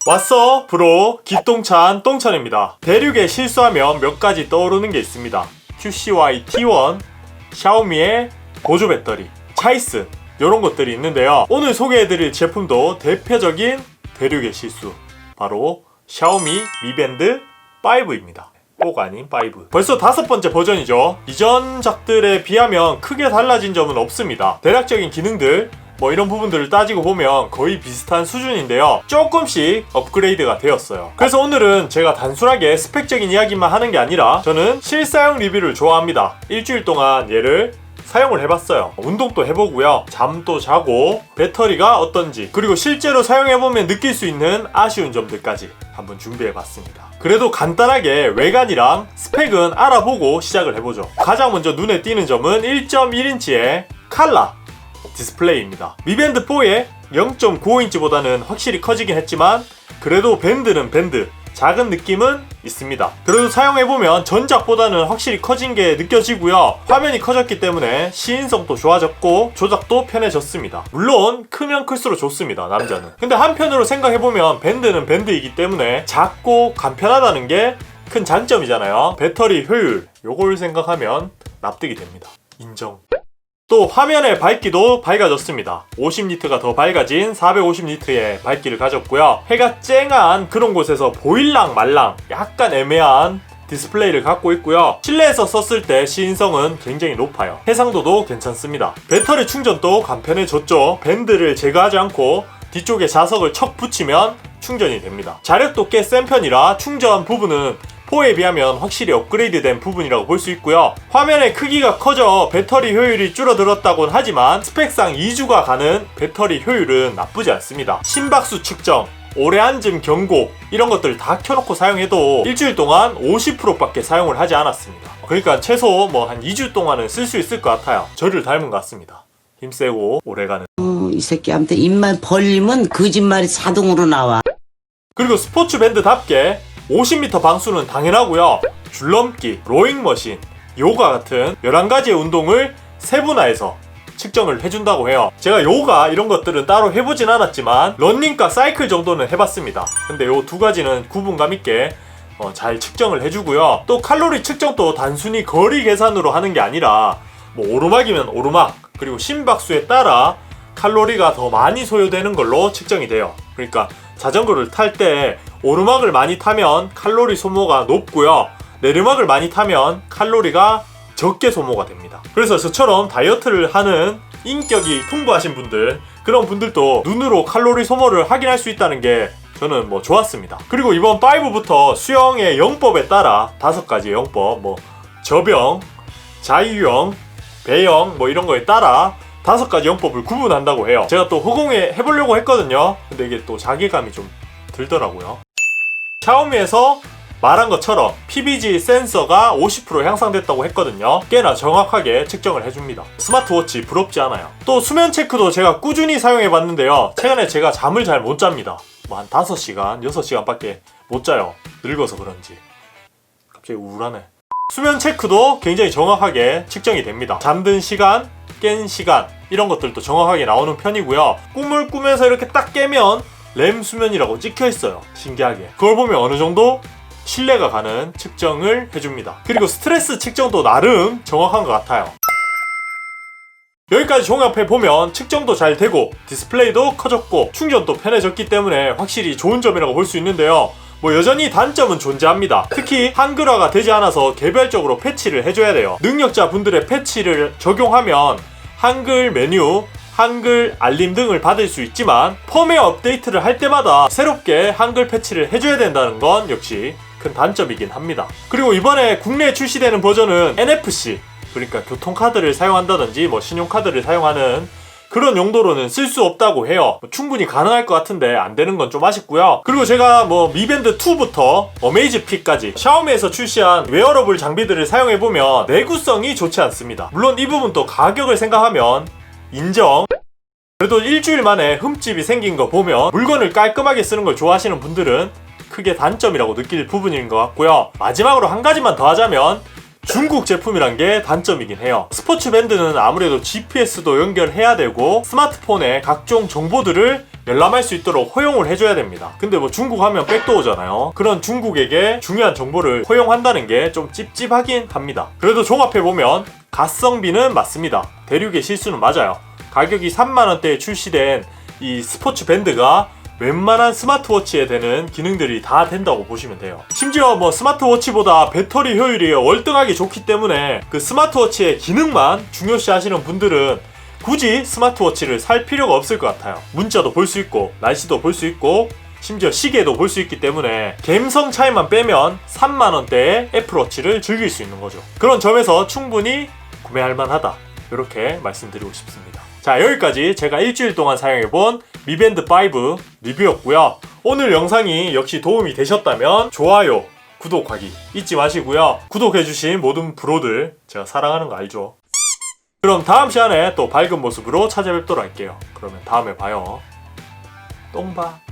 왔어 브로 기똥찬 똥찬입니다. 대륙에 실수하면 몇 가지 떠오르는 게 있습니다. QCY T1, 샤오미의 보조 배터리, 차이스 이런 것들이 있는데요. 오늘 소개해드릴 제품도 대표적인 대륙의 실수, 바로 샤오미 미밴드 5입니다. 꼭 아닌 5. 벌써 5번째 버전이죠. 이전작들에 비하면 크게 달라진 점은 없습니다. 대략적인 기능들 뭐 이런 부분들을 따지고 보면 거의 비슷한 수준인데요. 조금씩 업그레이드가 되었어요. 그래서 오늘은 제가 단순하게 스펙적인 이야기만 하는 게 아니라 저는 실사용 리뷰를 좋아합니다. 일주일 동안 얘를 사용을 해봤어요. 운동도 해보고요, 잠도 자고 배터리가 어떤지, 그리고 실제로 사용해보면 느낄 수 있는 아쉬운 점들까지 한번 준비해봤습니다. 그래도 간단하게 외관이랑 스펙은 알아보고 시작을 해보죠. 가장 먼저 눈에 띄는 점은 1.1인치의 칼라 디스플레이입니다. 미밴드 4의 0.95인치보다는 확실히 커지긴 했지만 그래도 밴드는 밴드, 작은 느낌은 있습니다. 그래도 사용해보면 전작보다는 확실히 커진 게 느껴지고요. 화면이 커졌기 때문에 시인성도 좋아졌고 조작도 편해졌습니다. 물론 크면 클수록 좋습니다, 남자는. 근데 한편으로 생각해보면 밴드는 밴드이기 때문에 작고 간편하다는 게 큰 장점이잖아요. 배터리 효율, 요걸 생각하면 납득이 됩니다. 인정. 또 화면의 밝기도 밝아졌습니다. 50니트가 더 밝아진 450니트의 밝기를 가졌고요. 해가 쨍한 그런 곳에서 보일랑 말랑 약간 애매한 디스플레이를 갖고 있고요. 실내에서 썼을 때 시인성은 굉장히 높아요. 해상도도 괜찮습니다. 배터리 충전도 간편해졌죠. 밴드를 제거하지 않고 뒤쪽에 자석을 척 붙이면 충전이 됩니다. 자력도 꽤 센 편이라 충전 부분은 4에 비하면 확실히 업그레이드 된 부분이라고 볼 수 있고요. 화면의 크기가 커져 배터리 효율이 줄어들었다곤 하지만 스펙상 2주가 가는 배터리 효율은 나쁘지 않습니다. 심박수 측정, 오래 앉음 경고 이런 것들 다 켜놓고 사용해도 일주일 동안 50%밖에 사용을 하지 않았습니다. 그러니까 최소 뭐 한 2주 동안은 쓸 수 있을 것 같아요. 저를 닮은 것 같습니다. 힘세고 오래가는. 이 새끼 아무튼 입만 벌리면 거짓말이 자동으로 나와. 그리고 스포츠 밴드답게 50m 방수는 당연하고요. 줄넘기, 로잉머신, 요가 같은 11가지의 운동을 세분화해서 측정을 해준다고 해요. 제가 요가 이런 것들은 따로 해보진 않았지만 러닝과 사이클 정도는 해봤습니다. 근데 요 두 가지는 구분감 있게 잘 측정을 해주고요. 또 칼로리 측정도 단순히 거리 계산으로 하는 게 아니라 뭐 오르막이면 오르막, 그리고 심박수에 따라 칼로리가 더 많이 소요되는 걸로 측정이 돼요. 그러니까 자전거를 탈 때 오르막을 많이 타면 칼로리 소모가 높고요, 내리막을 많이 타면 칼로리가 적게 소모가 됩니다. 그래서 저처럼 다이어트를 하는 인격이 풍부하신 분들, 그런 분들도 눈으로 칼로리 소모를 확인할 수 있다는 게 저는 뭐 좋았습니다. 그리고 이번 5부터 수영의 영법에 따라 5가지 영법, 뭐 저병, 자유형, 배영 뭐 이런 거에 따라 5가지 영법을 구분한다고 해요. 제가 또 허공에 해보려고 했거든요. 근데 이게 또 자괴감이 좀 들더라고요. 샤오미에서 말한 것처럼 PBG 센서가 50% 향상됐다고 했거든요. 꽤나 정확하게 측정을 해줍니다. 스마트워치 부럽지 않아요. 또 수면 체크도 제가 꾸준히 사용해봤는데요. 최근에 제가 잠을 잘 못 잡니다. 뭐 한 5시간, 6시간밖에 못 자요. 늙어서 그런지. 갑자기 우울하네. 수면 체크도 굉장히 정확하게 측정이 됩니다. 잠든 시간, 깬 시간 이런 것들도 정확하게 나오는 편이고요. 꿈을 꾸면서 이렇게 딱 깨면 렘 수면이라고 찍혀있어요. 신기하게. 그걸 보면 어느 정도 신뢰가 가는 측정을 해줍니다. 그리고 스트레스 측정도 나름 정확한 것 같아요. 여기까지 종합해보면 측정도 잘 되고 디스플레이도 커졌고 충전도 편해졌기 때문에 확실히 좋은 점이라고 볼 수 있는데요. 뭐 여전히 단점은 존재합니다. 특히 한글화가 되지 않아서 개별적으로 패치를 해줘야 돼요. 능력자 분들의 패치를 적용하면 한글 메뉴, 한글 알림 등을 받을 수 있지만 펌웨어 업데이트를 할 때마다 새롭게 한글 패치를 해줘야 된다는 건 역시 큰 단점이긴 합니다. 그리고 이번에 국내에 출시되는 버전은 NFC, 그러니까 교통카드를 사용한다든지 뭐 신용카드를 사용하는 그런 용도로는 쓸 수 없다고 해요. 충분히 가능할 것 같은데 안 되는 건 좀 아쉽고요. 그리고 제가 뭐 미밴드 2부터 어메이즈핏까지 샤오미에서 출시한 웨어러블 장비들을 사용해보면 내구성이 좋지 않습니다. 물론 이 부분도 가격을 생각하면 인정. 그래도 일주일 만에 흠집이 생긴 거 보면 물건을 깔끔하게 쓰는 걸 좋아하시는 분들은 크게 단점이라고 느낄 부분인 것 같고요. 마지막으로 한 가지만 더 하자면 중국 제품이란 게 단점이긴 해요. 스포츠 밴드는 아무래도 GPS도 연결해야 되고 스마트폰에 각종 정보들을 열람할 수 있도록 허용을 해줘야 됩니다. 근데 뭐 중국 하면 백도 오잖아요. 그런 중국에게 중요한 정보를 허용한다는 게 좀 찝찝하긴 합니다. 그래도 종합해보면 가성비는 맞습니다. 대륙의 실수는 맞아요. 가격이 3만원대에 출시된 이 스포츠 밴드가 웬만한 스마트워치에 되는 기능들이 다 된다고 보시면 돼요. 심지어 뭐 스마트워치보다 배터리 효율이 월등하게 좋기 때문에 그 스마트워치의 기능만 중요시 하시는 분들은 굳이 스마트워치를 살 필요가 없을 것 같아요. 문자도 볼 수 있고 날씨도 볼 수 있고 심지어 시계도 볼 수 있기 때문에 감성 차이만 빼면 3만원대의 애플워치를 즐길 수 있는 거죠. 그런 점에서 충분히 구매할 만하다, 이렇게 말씀드리고 싶습니다. 자, 여기까지 제가 일주일 동안 사용해본 미밴드 5 리뷰였고요. 오늘 영상이 역시 도움이 되셨다면 좋아요, 구독하기 잊지 마시고요. 구독해주신 모든 브로들 제가 사랑하는 거 알죠? 그럼 다음 시간에 또 밝은 모습으로 찾아뵙도록 할게요. 그러면 다음에 봐요. 똥봐.